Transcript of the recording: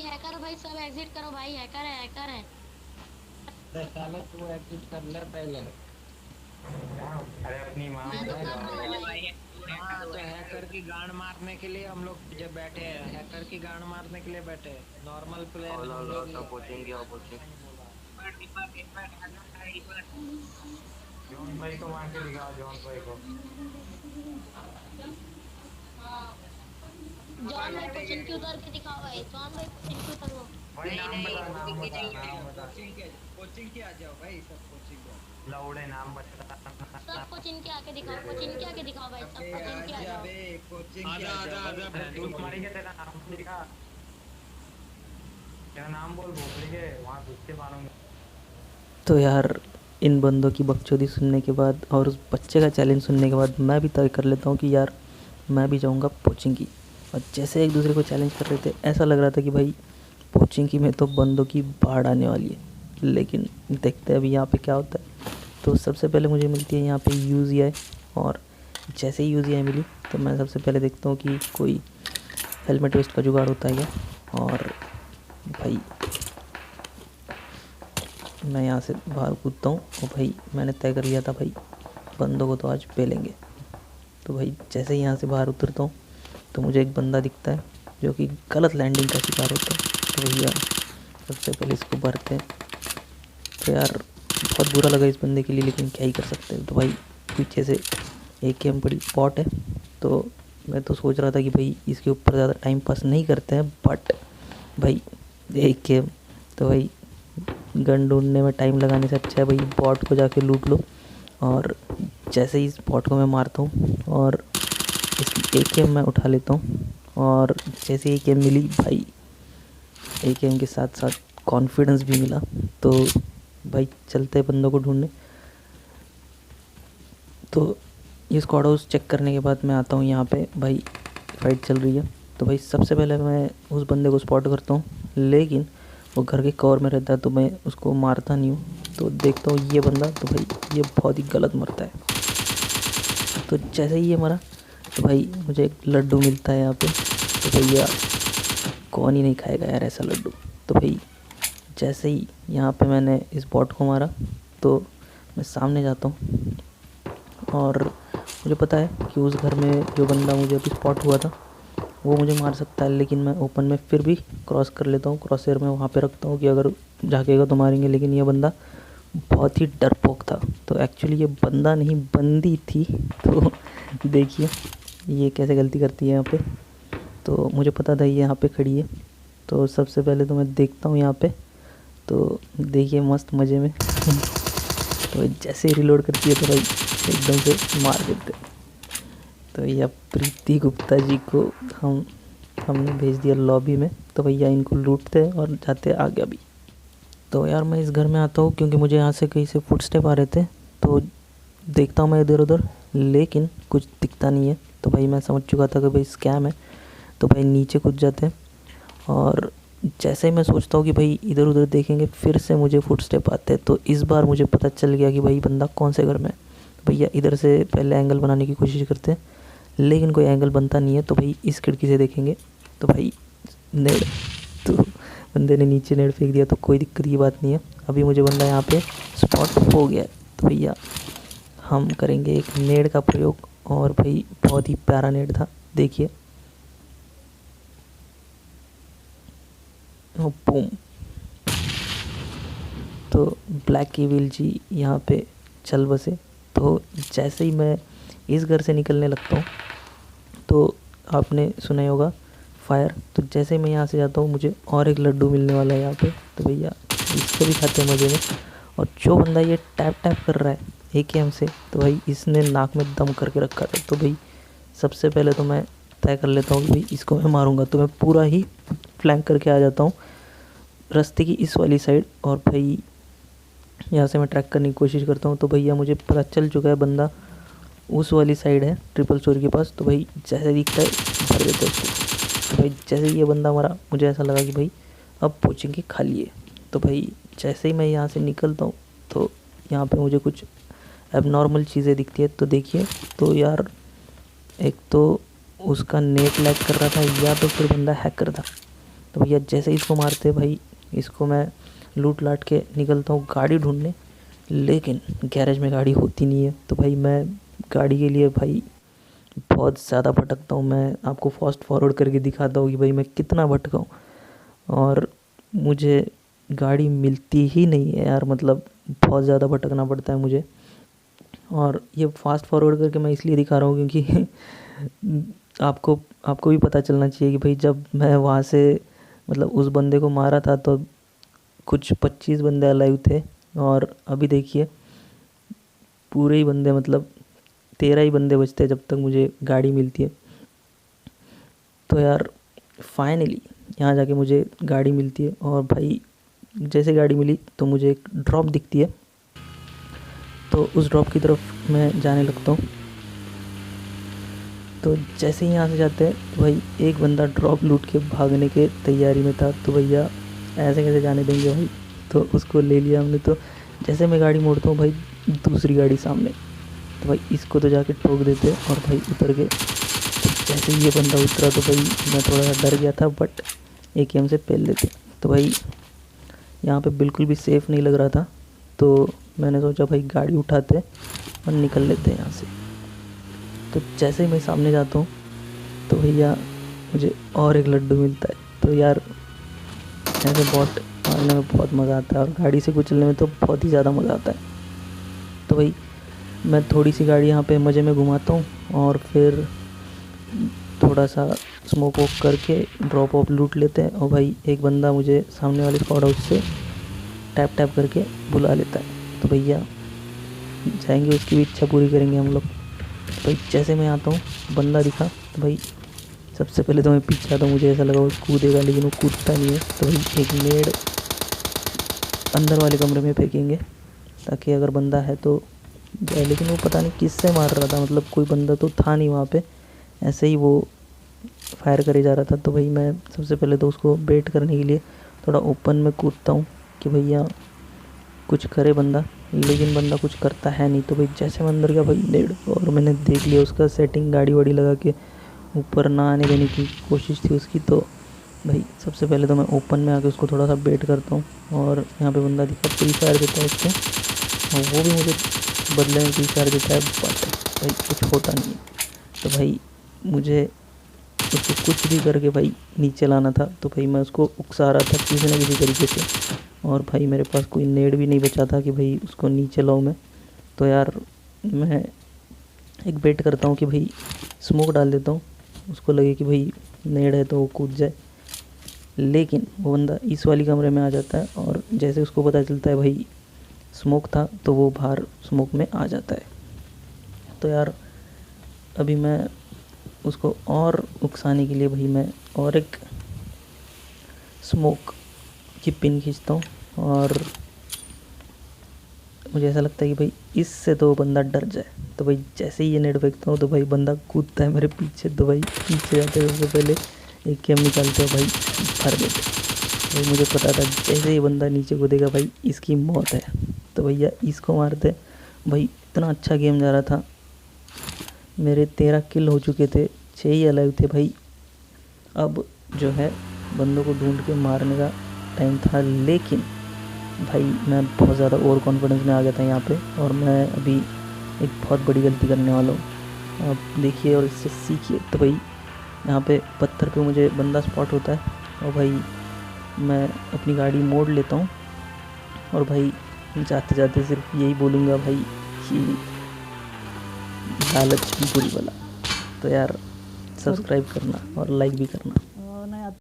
Hacker भाई सब exit करो भाई, हैकर है हैकर है। अरे साले तू एग्जिट कर ले पहले। अरे अपनी माँ मैं तो में कर जाओ। दूंगा भाई। भाई तू हैकर हाँ हो तो हैकर हैकर की गांड मारने के लिए हम लोग जब बैठे हैं, हैकर की गांड मारने के लिए बैठे हैं। नॉर्मल प्लेयर लो हम लो लोग तो नहीं भाई, कोचिंग की ऐसा कोचिंग। नहीं होगा। पर जॉन भाई को मार के दिखाओ, जॉन भाई को। जॉन भाई को चिंकी उतार के दिखाओ भाई, जॉन भाई को चिंकी उतारो। भाई नहीं नाम नहीं बता, नाम कोचिंग की बता, चाहिए। नाम बता। कोचिंग के आ जाओ भाई, सब कोचिंग को। लौड़े नाम बता। सबको चिंकी आके दिखाओ, को चिंकी आके दिखाओ भाई, अबे सबको चिंकी आ आजा जाओ। बे, कोचिंग के आजा आ आजा जाओ। आजा अरे बंटू तू तुम्हारी क्या, तेरा नाम लिखा? तेरा नाम बोल भोसड़ी के, वहाँ घुस के मारूंगा। तो यार इन बंदों की बकचोदी सुनने के बाद और उस बच्चे का चैलेंज सुनने के बाद मैं भी तय कर लेता हूँ कि यार मैं भी जाऊँगा पोचिंकी। और जैसे एक दूसरे को चैलेंज कर रहे थे ऐसा लग रहा था कि भाई पोचिंकी में तो बंदों की बाढ़ आने वाली है। लेकिन देखते हैं अभी यहाँ पे क्या होता है। तो सबसे पहले मुझे मिलती है यहाँ पे यूजीआई, और जैसे ही यूजीआई मिली तो मैं सबसे पहले देखता हूँ कि कोई हेलमेट वेस्ट का जुगाड़ होता है क्या। और भाई मैं यहाँ से बाहर कूदता हूँ और भाई मैंने तय कर लिया था भाई बंदों को तो आज पेलेंगे। तो भाई जैसे ही यहाँ से बाहर उतरता हूँ तो मुझे एक बंदा दिखता है जो कि गलत लैंडिंग का शिकार होता है। तो भैया सबसे पहले इसको भरते हैं। तो यार बहुत बुरा लगा इस बंदे के लिए, लेकिन क्या ही कर सकते हैं। तो भाई पीछे से AKM बड़ी स्पॉट है, तो मैं तो सोच रहा था कि भाई इसके ऊपर ज़्यादा टाइम पास नहीं करते हैं, बट भाई AKM तो भाई गन ढूंढने में टाइम लगाने से अच्छा है भाई बॉट को जाके लूट लो। और जैसे ही इस बॉट को मैं मारता हूँ और इसकी AKM मैं उठा लेता हूँ, और जैसे AKM मिली भाई AKM के साथ साथ कॉन्फिडेंस भी मिला। तो भाई चलते हैं बंदों को ढूंढने। तो ये स्क्वाड हाउस चेक करने के बाद मैं आता हूँ यहाँ पे, भाई फाइट चल रही है। तो भाई सबसे पहले मैं उस बंदे को स्पॉट करता हूँ, लेकिन वो घर के कवर में रहता है तो मैं उसको मारता नहीं हूँ। तो देखता हूँ ये बंदा, तो भाई ये बहुत ही गलत मरता है। तो जैसे ही ये मरा तो भाई मुझे एक लड्डू मिलता है यहाँ पे। तो भैया कौन ही नहीं खाएगा यार ऐसा लड्डू। तो भाई जैसे ही यहाँ पे मैंने इस बॉट को मारा तो मैं सामने जाता हूँ, और मुझे पता है कि उस घर में जो बंदा मुझे अभी स्पॉट हुआ था वो मुझे मार सकता है। लेकिन मैं ओपन में फिर भी क्रॉस कर लेता हूँ, क्रॉस एयर में वहाँ पे रखता हूँ कि अगर झाँकेगा तो मारेंगे। लेकिन ये बंदा बहुत ही डरपोक था। तो एक्चुअली ये बंदा नहीं बंदी थी। तो देखिए ये कैसे गलती करती है यहाँ पे। तो मुझे पता था ये यहाँ पे खड़ी है, तो सबसे पहले तो मैं देखता हूँ यहाँ पे। तो देखिए मस्त मज़े में तो जैसे ही रिलोड करती है तो भाई एकदम से मार देते। तो भैया प्रीति गुप्ता जी को हमने भेज दिया लॉबी में। तो भैया इनको लूटते हैं और जाते आगे अभी। तो यार मैं इस घर में आता हूँ क्योंकि मुझे यहाँ से कहीं से फुटस्टेप आ रहे थे। तो देखता हूँ मैं इधर उधर, लेकिन कुछ दिखता नहीं है। तो भाई मैं समझ चुका था कि भाई स्कैम है। तो भाई नीचे कूद जाते हैं, और जैसे ही मैं सोचता हूँ कि भाई इधर उधर देखेंगे फिर से मुझे फुटस्टेप आते हैं। तो इस बार मुझे पता चल गया कि भाई बंदा कौन से घर में है। तो भैया इधर से पहले एंगल बनाने की कोशिश करते हैं, लेकिन कोई एंगल बनता नहीं है। तो भाई इस खिड़की से देखेंगे। तो भाई नेड़, तो बंदे ने नीचे नेड़ फेंक दिया। तो कोई दिक्कत की बात नहीं है, अभी मुझे बंदा यहाँ पे स्पॉट हो गया है। तो भैया हम करेंगे एक नेड़ का प्रयोग, और भाई बहुत ही प्यारा नेड़ था, देखिए। बूम। तो ब्लैक ईविल जी यहाँ पे चल बसे। तो जैसे ही मैं इस घर से निकलने लगता हूँ तो आपने सुना ही होगा फायर। तो जैसे ही मैं यहाँ से जाता हूँ मुझे और एक लड्डू मिलने वाला है यहाँ पे। तो भैया इसको भी खाते हैं मज़े में। और जो बंदा ये टैप टैप कर रहा है AKM से, तो भाई इसने नाक में दम करके रखा था। तो भाई सबसे पहले तो मैं तय कर लेता हूँ कि भाई इसको मैं मारूंगा। तो मैं पूरा ही फ्लैंक करके आ जाता हूँ रास्ते की इस वाली साइड, और भाई यहाँ से मैं ट्रैक करने की कोशिश करता हूँ। तो भैया मुझे पता चल चुका है बंदा उस वाली साइड है ट्रिपल स्टोरी के पास। तो भाई जैसे दिखता है भर देते उसको। तो भाई जैसे ही ये बंदा मरा मुझे ऐसा लगा कि भाई अब पोचिंकी खाली है। तो भाई जैसे ही मैं यहाँ से निकलता हूँ तो यहाँ पे मुझे कुछ एबनॉर्मल चीज़ें दिखती है। तो देखिए, तो यार एक तो उसका नेट लैग कर रहा था, या तो फिर बंदा हैकर था। तो भैया जैसे ही इसको मारते भाई, इसको मैं लूट लाट के निकलता हूँ गाड़ी ढूंढने, लेकिन गैरेज में गाड़ी होती नहीं है। तो भाई मैं गाड़ी के लिए भाई बहुत ज़्यादा भटकता हूँ। मैं आपको फास्ट फॉरवर्ड करके दिखाता हूँ कि भाई मैं कितना भटका हूँ, और मुझे गाड़ी मिलती ही नहीं है यार, मतलब बहुत ज़्यादा भटकना पड़ता है मुझे। और ये फास्ट फॉरवर्ड करके मैं इसलिए दिखा रहा हूँ क्योंकि आपको भी पता चलना चाहिए कि भाई जब मैं वहाँ से मतलब उस बंदे को मारा था तो कुछ 25 बंदे अलाइव थे, और अभी देखिए पूरे ही बंदे मतलब 13 ही बंदे बचते हैं जब तक मुझे गाड़ी मिलती है। तो यार फाइनली यहाँ जाके मुझे गाड़ी मिलती है, और भाई जैसे गाड़ी मिली तो मुझे एक ड्रॉप दिखती है, तो उस ड्रॉप की तरफ मैं जाने लगता हूँ। तो जैसे ही यहाँ से जाते हैं तो भाई एक बंदा ड्रॉप लूट के भागने के तैयारी में था, तो भैया ऐसे कैसे जाने देंगे भाई, तो उसको ले लिया हमने। तो जैसे मैं गाड़ी मोड़ता हूँ भाई दूसरी गाड़ी सामने, तो भाई इसको तो जाके ठोक देते और भाई उतर गए। तो जैसे ही ये बंदा उतरा तो भाई मैं थोड़ा सा डर गया था, बट AKM से पेल लेते। तो भाई यहाँ पे बिल्कुल भी सेफ़ नहीं लग रहा था, तो मैंने सोचा भाई गाड़ी उठाते और निकल लेते हैं यहाँ से। तो जैसे ही मैं सामने जाता हूँ तो भैया मुझे और एक लड्डू मिलता है। तो यार ऐसे बॉट मारने में बहुत मज़ा आता है, और गाड़ी से कुचलने में तो बहुत ही ज़्यादा मज़ा आता है। तो भाई मैं थोड़ी सी गाड़ी यहाँ पे मज़े में घुमाता हूँ, और फिर थोड़ा सा स्मोक वोक करके ड्रॉप ऑफ लूट लेते हैं। और भाई एक बंदा मुझे सामने वाले स्क्वाड हाउस से टैप टैप करके बुला लेता है। तो भैया जाएंगे, उसकी भी इच्छा पूरी करेंगे हम लोग। तो भाई जैसे मैं आता हूँ बंदा दिखा, तो भाई सबसे पहले तो मैं पीछे आता हूँ, मुझे ऐसा लगा वो कूदेगा, लेकिन वो कूदता नहीं है। तो भाई एक नेड अंदर वाले कमरे में फेंकेंगे ताकि अगर बंदा है तो जाए, लेकिन वो पता नहीं किससे मार रहा था, मतलब कोई बंदा तो था नहीं वहाँ पे, ऐसे ही वो फायर करे जा रहा था। तो भाई मैं सबसे पहले तो उसको बेट करने के लिए थोड़ा ओपन में कूदता हूँ कि भैया कुछ करे बंदा, लेकिन बंदा कुछ करता है नहीं। तो भाई जैसे मैं अंदर गया भाई नेड, और मैंने देख लिया उसका सेटिंग, गाड़ी वाड़ी लगा के ऊपर ना आने देने की कोशिश थी उसकी। तो भाई सबसे पहले तो मैं ओपन में आके उसको थोड़ा सा बेट करता हूँ, और यहाँ पे बंदा दिखा फ्री फायर देता है उसको, और वो भी मुझे बदले में फ्री फायर देता है, बट भाई कुछ होता नहीं है। तो भाई मुझे उसको कुछ भी करके भाई नीचे लाना था। तो भाई मैं उसको उकसा रहा था किसी न किसी तरीके से, और भाई मेरे पास कोई नेड भी नहीं बचा था कि भाई उसको नीचे लाऊं मैं। तो यार मैं एक बेट करता हूँ कि भाई स्मोक डाल देता हूँ, उसको लगे कि भाई नेड है तो वो कूद जाए, लेकिन वो बंदा इस वाली कमरे में आ जाता है, और जैसे उसको पता चलता है भाई स्मोक था तो वो बाहर स्मोक में आ जाता है। तो यार अभी मैं उसको और उकसाने के लिए भाई मैं और एक स्मोक की पिन खींचता हूँ, और मुझे ऐसा लगता है कि भाई इससे तो बंदा डर जाए। तो भाई जैसे ही ये नेट फेंकता हूँ तो भाई बंदा कूदता है मेरे पीछे, तो भाई पीछे जाते सबसे पहले AKM निकालते हैं भाई, भर देते। भाई मुझे पता था जैसे ही बंदा नीचे कूदेगा भाई इसकी मौत है। तो भैया इसको मारते। भाई इतना अच्छा गेम जा रहा था, मेरे 13 किल हो चुके थे, 6 ही अलाइव थे भाई। अब जो है बंदों को ढूंढ के मारने का टाइम था, लेकिन भाई मैं बहुत ज़्यादा ओवर कॉन्फिडेंस में आ गया था यहाँ पे, और मैं अभी एक बहुत बड़ी गलती करने वाला हूँ, आप देखिए और इससे सीखिए। तो भाई यहाँ पे पत्थर पे मुझे बंदा स्पॉट होता है, और भाई मैं अपनी गाड़ी मोड़ लेता हूँ, और भाई जाते जाते सिर्फ यही बोलूँगा भाई कि लालच बुरी बला। तो यार सब्सक्राइब करना और लाइक भी करना।